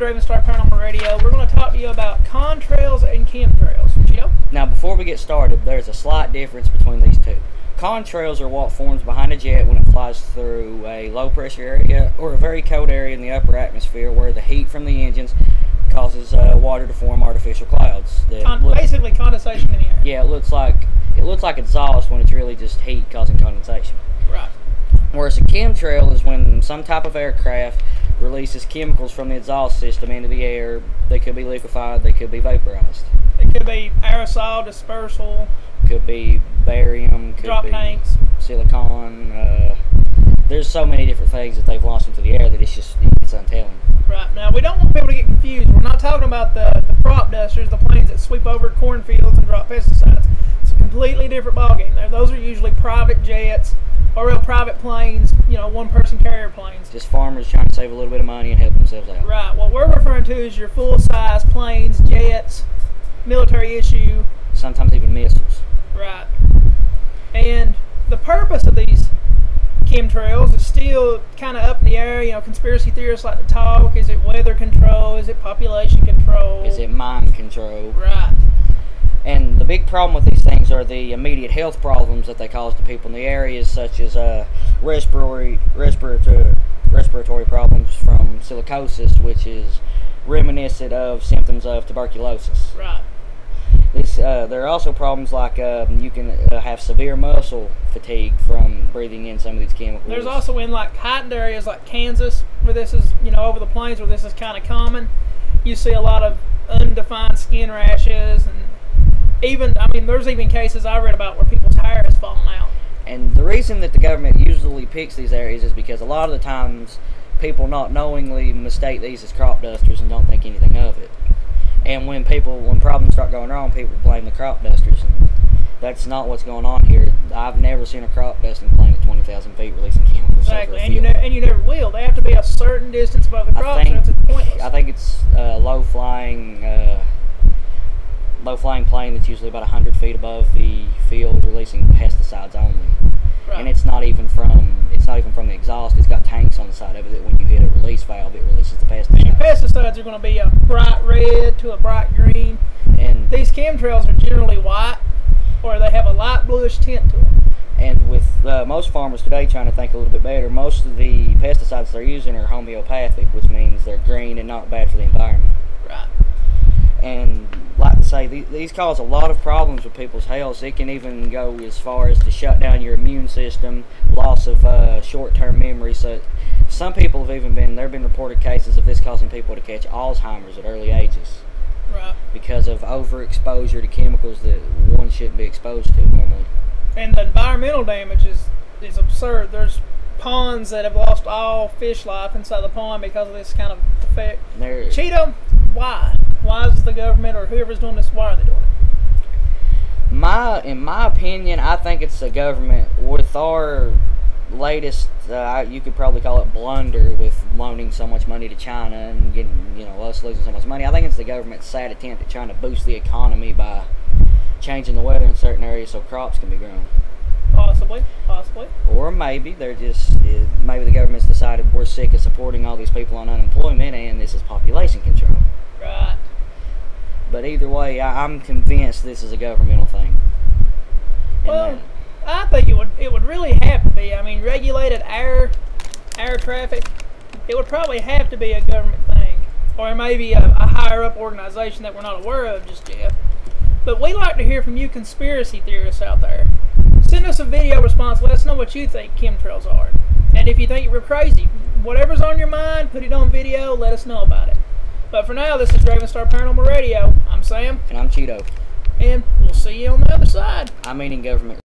Raven Star Paranormal Radio. We're going to talk to you about contrails and chemtrails. Joe? Now, before we get started, there's a slight difference between these two. Contrails are what forms behind a jet when it flies through a low-pressure area or a very cold area in the upper atmosphere where the heat from the engines causes water to form artificial clouds. Basically condensation in the air. Yeah, it looks like exhaust when it's really just heat causing condensation. Right. Whereas a chemtrail is when some type of aircraft releases chemicals from the exhaust system into the air. They could be liquefied, they could be vaporized. It could be aerosol, dispersal. Could be barium, could drop be tanks, silicon. There's so many different things that they've launched into the air that it's untelling. Right. Now, we don't want people to get confused. We're not talking about the crop dusters, the planes that sweep over cornfields and drop pesticides. It's a completely different ballgame. Those are usually private jets or real private planes, one-person carrier planes. Just farmers trying to save a little bit of money and help themselves out. Right. What we're referring to is your full-size planes, jets, military issue. Sometimes even missiles. Right. And the purpose of these chemtrails is still kind of up in the air. Conspiracy theorists like to talk. Is it weather control? Is it population control? Is it mind control? Right. And the big problem with these things are the immediate health problems that they cause to people in the areas, such as respiratory problems from silicosis, which is reminiscent of symptoms of tuberculosis. Right. There are also problems like you can have severe muscle fatigue from breathing in some of these chemicals. There's also in heightened areas like Kansas, where this is, over the plains where this is kind of common. You see a lot of undefined skin rashes, and there's even cases I read about where people's hair is falling out. And the reason that the government usually picks these areas is because a lot of the times people not knowingly mistake these as crop dusters and don't think anything of it. And when problems start going wrong, people blame the crop dusters, and that's not what's going on here. I've never seen a crop dusting plane at 20,000 feet releasing chemicals. Exactly, and you never will. They have to be a certain distance above the crop, so it's pointless. I think it's a low flying plane that's usually about 100 feet above the field, releasing pesticides only. Right. And it's not even from the exhaust. It's got tanks on the side of it that when you hit a release valve, it releases the pesticides. And your pesticides are going to be a bright red to a bright green. And these chemtrails are generally white, or they have a light bluish tint to them. And with most farmers today trying to think a little bit better, most of the pesticides they're using are homeopathic, which means they're green and not bad for the environment. Right. And like to say, these cause a lot of problems with people's health. It can even go as far as to shut down your immune system, loss of short-term memory. So some people there have been reported cases of this causing people to catch Alzheimer's at early ages. Right. Because of overexposure to chemicals that one shouldn't be exposed to normally. And the environmental damage is absurd. There's ponds that have lost all fish life inside the pond because of this kind of effect. Cheeto, why? Why is the government or whoever's doing this, why are they doing it? In my opinion, I think it's the government with our latest, you could probably call it blunder with loaning so much money to China and getting, us losing so much money. I think it's the government's sad attempt at trying to boost the economy by changing the weather in certain areas so crops can be grown. Possibly. Or maybe maybe the government's decided we're sick of supporting all these people on unemployment and this is population control. Right. But either way, I'm convinced this is a governmental thing. Well, I think it would really have to be. Regulated air traffic, it would probably have to be a government thing. Or maybe a higher up organization that we're not aware of just yet. But we like to hear from you conspiracy theorists out there. Send us a video response. Let us know what you think chemtrails are. And if you think we're crazy, whatever's on your mind, put it on video. Let us know about it. But for now, this is Raven Star Paranormal Radio. I'm Sam. And I'm Cheeto. And we'll see you on the other side. I'm eating government